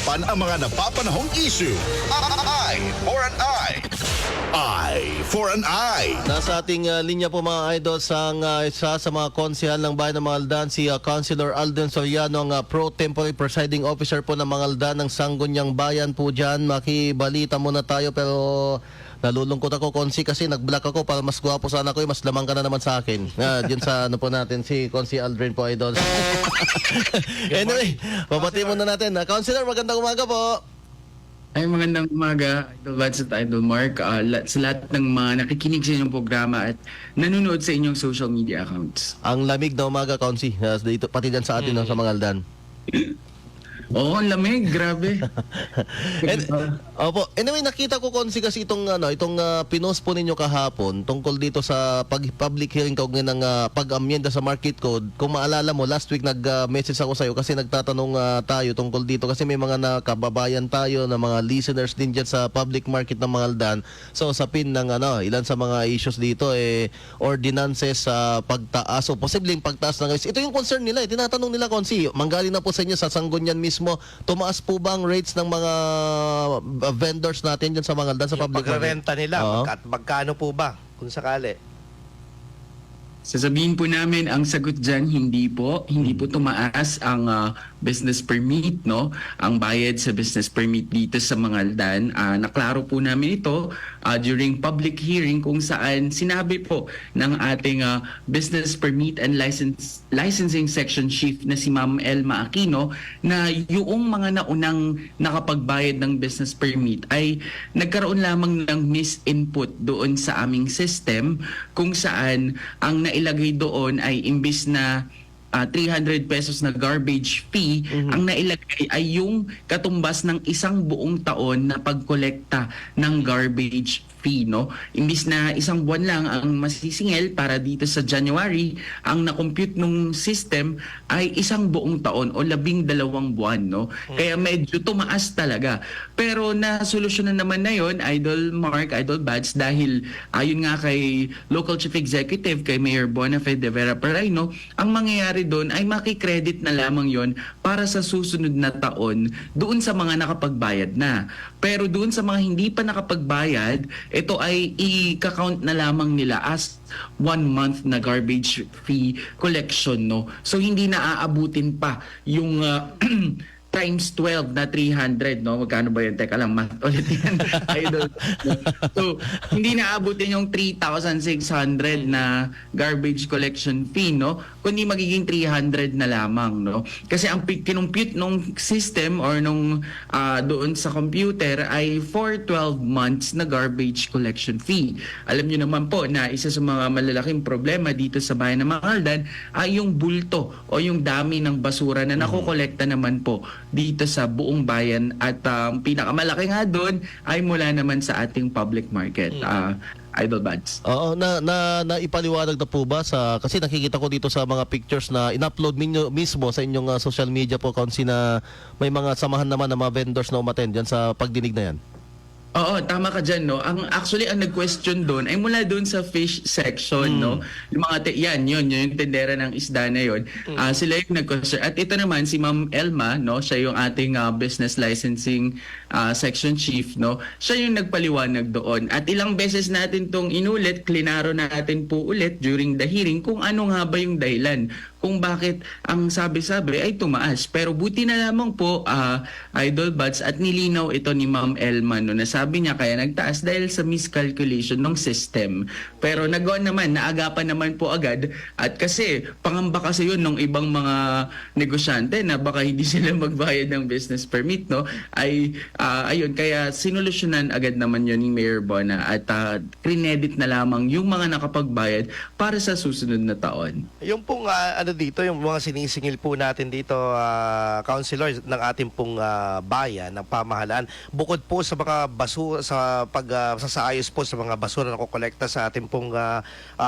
pag-usapan ang mga napapanahong issue. Eye for an Eye. Eye for an Eye. Nasa ating linya po mga idol sang isa sa mga konsehal ng Bayan ng Mangaldan, si Councilor Alden Soriano, ang pro tempore presiding officer po ng Mangaldan ng Sangguniang Bayan po dyan. Makibalita muna tayo pero nalulungkot ako, Konsi, kasi nag-block ako para mas gwapo sana ko, mas lamang ka na naman sa akin. Diyan sa ano po natin, si Konsi Aldrin po, idol. Anyway, papati muna natin. Councilor, magandang umaga po. Ay, magandang umaga, Idol Vance at Idol Mark. Sa lahat ng mga nakikinig sa inyong programa at nanonood sa inyong social media accounts. Ang lamig na umaga, Konsi. Dito, pati dyan sa atin, no, sa Mangaldan. Oo, ang lamig, grabe. Opo. Anyway, nakita ko, Konsi, kasi itong pinost po ninyo kahapon tungkol dito sa public hearing kaugnay ng pag-amyenda sa market code. Kung maalala mo, last week nag-message ako sa'yo kasi nagtatanong tayo tungkol dito kasi may mga nakababayan tayo na mga listeners din dyan sa public market ng Mangaldan. So, sa pin ng ilan sa mga issues dito, ordinances sa pagtaas o posibleng pagtaas ng rates. Ito yung concern nila. Tinatanong nila, Konsi, manggaling na po sa inyo sa Sanggunian mismo, tumaas po ba ang rates ng mga vendors natin dyan sa Mangaldan sa public market? Pagrerenta nila, magkano po ba kung sakali? Sasabihin po namin ang sagot dyan, hindi po tumaas ang business permit, no? Ang bayad sa business permit dito sa Mangaldan. Naklaro po namin ito during public hearing kung saan sinabi po ng ating business permit and licensing section chief na si Ma'am Elma Aquino na yung mga naunang nakapagbayad ng business permit ay nagkaroon lamang ng misinput doon sa aming system kung saan ang nailagay doon ay imbis na 300 pesos na garbage fee, ang nailagay ay yung katumbas ng isang buong taon na pagkolekta ng garbage fee, no? Imbis na isang buwan lang ang masisingil para dito sa January, ang na-compute nung system ay isang buong taon o 12 buwan, no? Kaya medyo tumaas talaga. Pero nasolusyonan naman na yon, Idol Mark, Idol Bads, dahil ayon nga kay Local Chief Executive, kay Mayor Bonafe de Vera Parayno, ang mangyayari doon ay makikredit na lamang yon para sa susunod na taon doon sa mga nakapagbayad na. Pero doon sa mga hindi pa nakapagbayad, ito ay i-count na lamang nila as 1 month na garbage fee collection, no? So hindi na aabutin pa yung times 12 na 300, no? Magkano ba yun? Teka lang, math ulit yan. Idol. So, hindi na aabutin yung 3,600 na garbage collection fee, no? Kundi magiging 300 na lamang, no? Kasi ang kinumpute nung system or nung doon sa computer ay for 12 months na garbage collection fee. Alam niyo naman po na isa sa mga malalaking problema dito sa bayan ng Mangaldan ay yung bulto o yung dami ng basura na nakokolekta naman po dito sa buong bayan at pinakamalaki nga doon ay mula naman sa ating public market. Idol Bads. Oo, naipaliwanag na po ba kasi nakikita ko dito sa mga pictures na in-upload ninyo mismo sa inyong social media po, Konsi, na may mga samahan naman ng mga vendors na umattend dyan sa pagdinig na yan? Oo, tama ka dyan, no? Actually, ang nag-question doon ay mula doon sa fish section, no? Yung mga, yun, yung tendera ng isda na yun. Sila yung nag-question. At ito naman, si Ma'am Elma, no? Siya yung ating business licensing section chief, no? Siya yung nagpaliwanag doon. At ilang beses natin tong inulit, klinaro natin po ulit during the hearing kung ano nga ba yung dahilan kung bakit ang sabi-sabi ay tumaas. Pero buti na lamang po, Idol Buds, at nilinaw ito ni Ma'am Elma, no, na sabi niya kaya nagtaas dahil sa miscalculation ng system. Pero nagawa naman, naagapan naman po agad. At kasi, pangamba kasi yun ng ibang mga negosyante na baka hindi sila magbayad ng business permit, no? Ayun, kaya sinolusyonan agad naman yun ni Mayor Bona at credit na lamang yung mga nakapagbayad para sa susunod na taon. Yung pong dito, yung mga sinisingil po natin dito, councilor, ng ating pong bayan, ng pamahalaan, bukod po sa mga basura, sa pagsasaayos po sa mga basura na kukolekta sa ating pong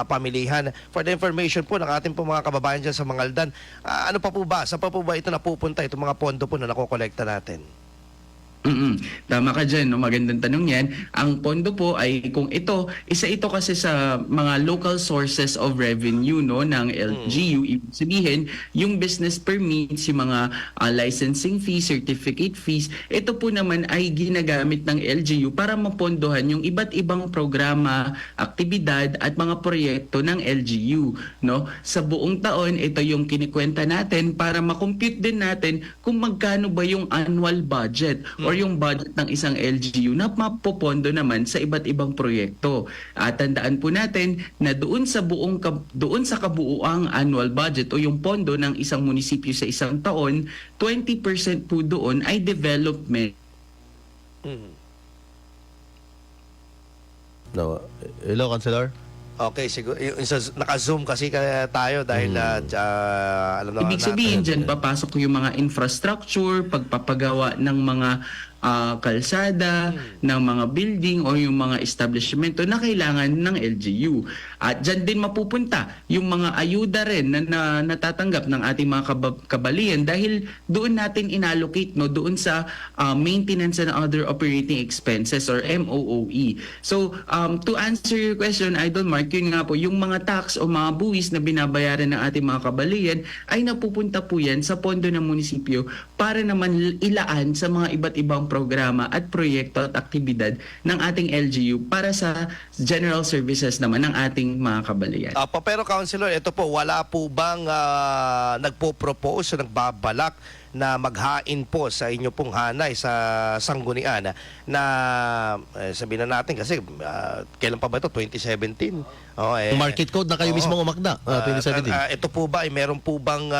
pamilihan. For the information po ng ating pong mga kababayan dyan sa Mangaldan, ano pa po ba? Saan pa po ba ito napupunta, itong mga pondo po na nakukolekta natin? Tama ka dyan, no? Magandang tanong yan. Ang pondo po ay kung isa ito kasi sa mga local sources of revenue, no, ng LGU. Ibig sabihin, yung business permits, yung mga licensing fees, certificate fees, ito po naman ay ginagamit ng LGU para mapondohan yung iba't ibang programa, aktibidad at mga proyekto ng LGU, no? Sa buong taon, ito yung kinikwenta natin para makompute din natin kung magkano ba yung annual budget or yung budget ng isang LGU na mapopondo naman sa iba't ibang proyekto. At tandaan po natin na doon sa kabuuang annual budget o yung pondo ng isang munisipyo sa isang taon, 20% po doon ay development. No. Hello, Councilor? Okay, siguro naka-zoom kasi tayo dahil alam naman Ibig sabihin natin. dyan, papasok yung mga infrastructure, pagpapagawa ng mga kalsada, ng mga building o yung mga establishmento na kailangan ng LGU. At dyan din mapupunta yung mga ayuda rin na natatanggap ng ating mga kabalian dahil doon natin inallocate, no, doon sa maintenance and other operating expenses or MOOE. So, to answer your question, Idol Mark, yun nga po, yung mga tax o mga buwis na binabayaran ng ating mga kabalian ay napupunta po yan sa pondo ng munisipyo para naman ilaan sa mga iba't ibang programa at proyekto at aktibidad ng ating LGU para sa general services naman ng ating mga kabalian. Pero Councilor, ito po, wala po bang nagpo-propose o nagbabalak na maghain po sa inyo pong hanay sa sanggunian na sabihin na natin kasi kailan pa ba ito? 2017? Market code na kayo mismo umakda, 2017. Ito po ba, meron po bang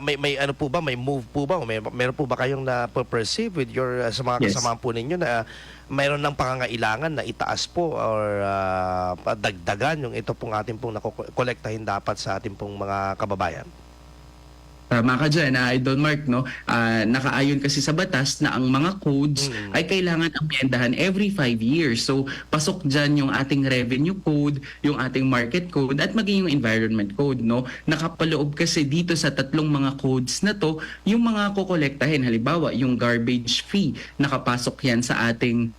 may ano po ba, may move po ba, meron po ba kayong na-perceive with your sa mga Yes. kasamahan po ninyo na mayroon ng pangangailangan na itaas po or dagdagan yung ito pong ating pong nakokolektahin dapat sa ating pong mga kababayan? Tama ka dyan, Idol Mark, no? Nakaayon kasi sa batas na ang mga codes ay kailangan amyendahan every 5 years. So, pasok dyan yung ating revenue code, yung ating market code, at maging yung environment code, no? Nakapaloob kasi dito sa tatlong mga codes na to, yung mga kukolektahin. Halimbawa, yung garbage fee, nakapasok yan sa ating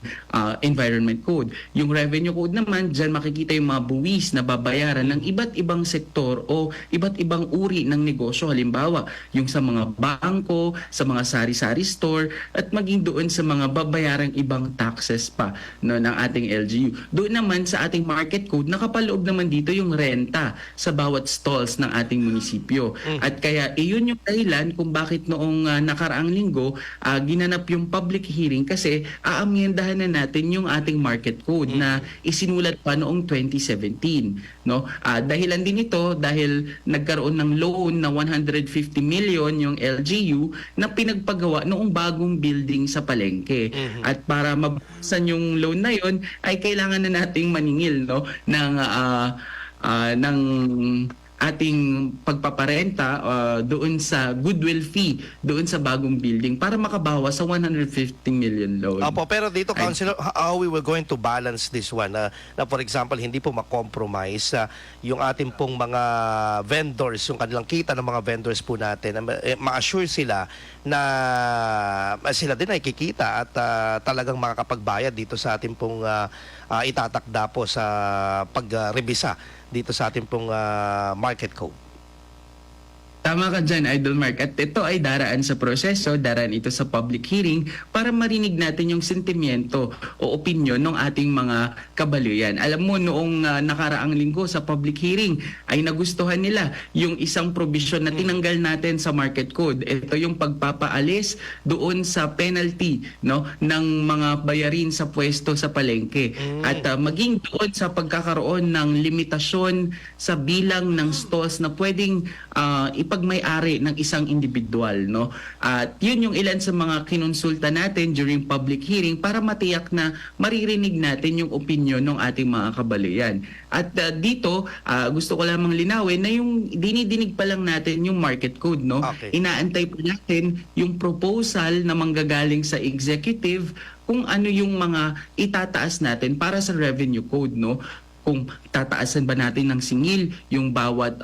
environment code. Yung revenue code naman, dyan makikita yung mga buwis na babayaran ng iba't ibang sektor o iba't ibang uri ng negosyo. Halimbawa, yung sa mga bangko, sa mga sari-sari store, at maging doon sa mga babayarang ibang taxes pa, no, ng ating LGU. Doon naman sa ating market code, nakapaloob naman dito yung renta sa bawat stalls ng ating munisipyo. At kaya iyon yung dahilan kung bakit noong nakaraang linggo ginanap yung public hearing kasi aamyendahan na natin yung ating market code na isinulat pa noong 2017. No? Dahilan din ito dahil nagkaroon ng loan na 150 million yung LGU na pinagpagawa noong bagong building sa Palengke. At para mabawasan yung loan na yon ay kailangan na nating maningil, no, ng ating pagpaparenta doon sa goodwill fee doon sa bagong building para makabawas sa 150 million loan. Pero dito, Councilor, how we were going to balance this one? Na for example, hindi po ma-compromise yung ating pong mga vendors, yung kanilang kita ng mga vendors po natin, ma-assure sila na sila din ay kikita at talagang makakapagbayad dito sa ating pong itatakda po sa pagrebisa dito sa ating pong market code. Tama ka dyan, Idol Mark. At ito ay daraan sa proseso, daraan ito sa public hearing para marinig natin yung sentimiento o opinion ng ating mga kabaluyan. Alam mo, noong nakaraang linggo sa public hearing ay nagustuhan nila yung isang provision na tinanggal natin sa market code. Ito yung pagpapaalis doon sa penalty, no, ng mga bayarin sa pwesto sa palengke. At maging doon sa pagkakaroon ng limitasyon sa bilang ng stalls na pwedeng ipagmay-ari ng isang individual, no? At yun yung ilan sa mga kinonsulta natin during public hearing para matiyak na maririnig natin yung opinion ng ating mga kabaluyan. At dito, gusto ko lamang linawin na yung dinidinig pa lang natin yung market code, no? Okay. Inaantay pa natin yung proposal na manggagaling sa executive kung ano yung mga itataas natin para sa revenue code, no? kung tataasan ba natin ng singil yung bawat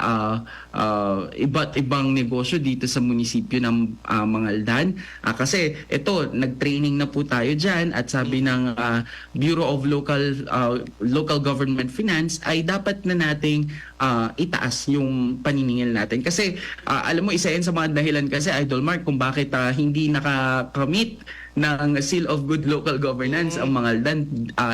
iba't ibang negosyo dito sa munisipyo ng Mangaldan. Kasi ito, nag-training na po tayo dyan at sabi ng Bureau of Local Government Finance ay dapat na nating itaas yung paniningil natin. Kasi alam mo, isa yan sa mga dahilan kasi, Idol Mark, kung bakit hindi nakakamit ng Seal of Good Local Governance ang Mangaldan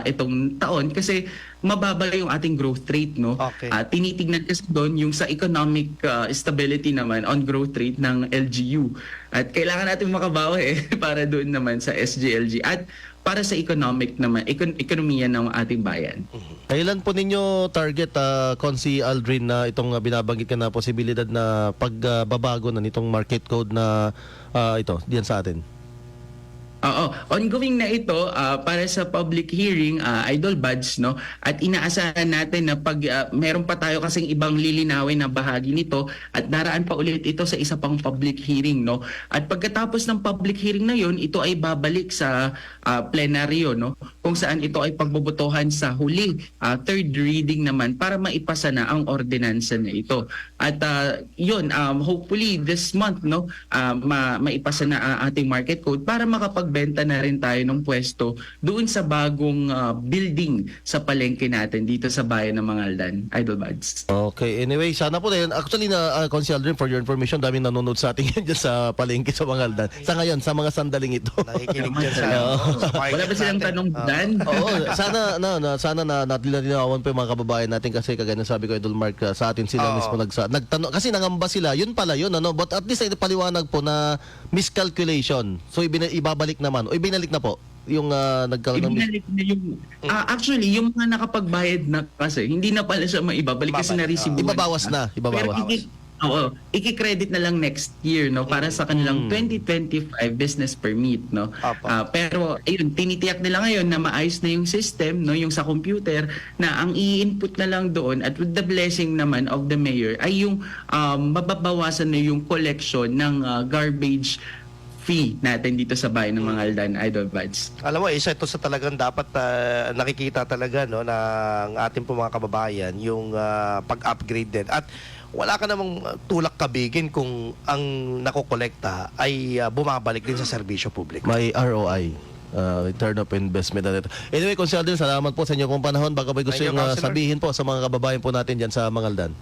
itong taon kasi mababa yung ating growth rate, no? Okay. Tinitignan kasi doon yung sa economic stability naman on growth rate ng LGU. At kailangan natin makabawi para doon naman sa SGLG at para sa economic naman, ekonomiya ng ating bayan. Kailan po ninyo target, Consi Aldrin, na itong binabanggit ka na posibilidad na pagbabago na nitong market code na ito, diyan sa atin? Oo, ongoing na ito para sa public hearing, Idol Buds, no? At inaasahan natin na pag meron pa tayo kasing ibang lilinawin na bahagi nito at daraan pa ulit ito sa isa pang public hearing, no? At pagkatapos ng public hearing na yon, ito ay babalik sa plenaryo, no? Kung saan ito ay pagbobotohan sa huling third reading naman para maipasa na ang ordinansa na ito. At yun, hopefully this month, no, maipasa na ang ating market code para makapagbenta na rin tayo ng pwesto doon sa bagong building sa palengke natin dito sa bayan ng Mangaldan, Idol Buds. Okay, anyway, sana po din. Actually, Consi Aldrin, for your information, daming nanonood sa atin dyan sa palengke sa Mangaldan. Sa ngayon, sa mga sandaling ito. Nakikinig dyan sa Wala ba silang tanong Dan? Oo, sana natinawan pa yung mga kababayan natin kasi kagaya ng sabi ko, Idol Mark, sa atin sila mismo nagtanong kasi nangamba sila. Yun pala yun, ano? But at least ay paliwanag po na miscalculation. So ibabalik naman o ibinalik na po yung nagkaroon ng Ibinalik na yung actually yung mga nakapagbayad na kasi hindi na pala siya maibabalik kasi na-receive ibabawas na, ibabawas. Oo, iki-credit na lang next year, no, para sa kanilang 2025 business permit, no. Pero ayun, tinitiyak nila ngayon na maayos na yung system, no, yung sa computer na ang i-input na lang doon at with the blessing naman of the mayor ay yung mababawasan na yung collection ng garbage fee natin dito sa bayan ng Mangaldan, Idol Buds. Alam mo, isa ito sa talagang dapat nakikita talaga, no, ng ating po mga kababayan, yung pag-upgrade din. At wala ka namang tulak kabigin kung ang nakokolekta ay bumabalik din sa serbisyo publiko. May ROI. Return of investment na ito. Anyway, Consi Aldrin, salamat po sa inyo kong panahon. Baka may gusto Thank you, yung Councilor. sabihin po sa mga kababayan po natin dyan sa Mangaldan.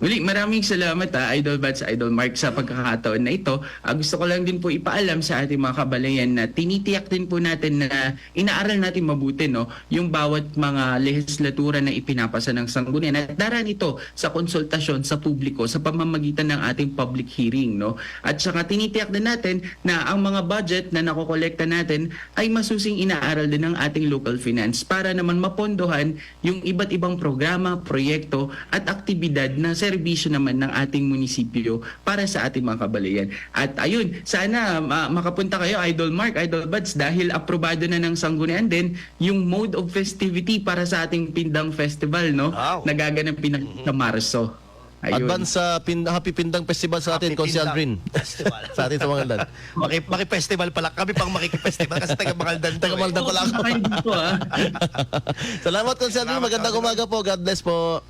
Muli, maraming salamat Idol Buds, Idol Mark sa pagkakataon na ito. Gusto ko lang din po ipaalam sa ating mga kabalayan na tinitiyak din po natin na inaaral natin mabuti, no, yung bawat mga legislatura na ipinapasa ng sanggunian at daraan ito sa konsultasyon sa publiko sa pamamagitan ng ating public hearing, no. At saka tinitiyak din natin na ang mga budget na nakokolekta natin ay masusing inaaral din ng ating local finance para naman mapondohan yung iba't ibang programa, proyekto at aktibidad na serbisyo naman ng ating munisipyo para sa ating mga kabalayan. At ayun, sana makapunta kayo, Idol Mark, Idol Buds, dahil aprobado na ng sanggunian din yung mode of festivity para sa ating Pindang Festival, no? Wow. Nagaganapin sa Marso. Ayun. Advance Happy Pindang Festival sa atin, Happy Consi Aldrin. Pindang Festival. Sa atin sa Mangaldan. Maki-festival pala. Kami pang makikipestival kasi taga-Mangaldan. Taga Mangaldan pala ako. Kayo dito, Salamat, Consi Aldrin. Salamat, Magandang Councilor. umaga po. God bless po.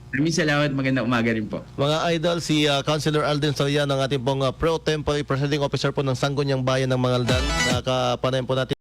Maraming salamat. Magandang umaga rin po. Mga idol, si Councilor Aldrin Soriano, ng ating pong Pro Tempore Presiding Officer po ng Sangguniang Bayan ng Mangaldan. Nakapanayan po natin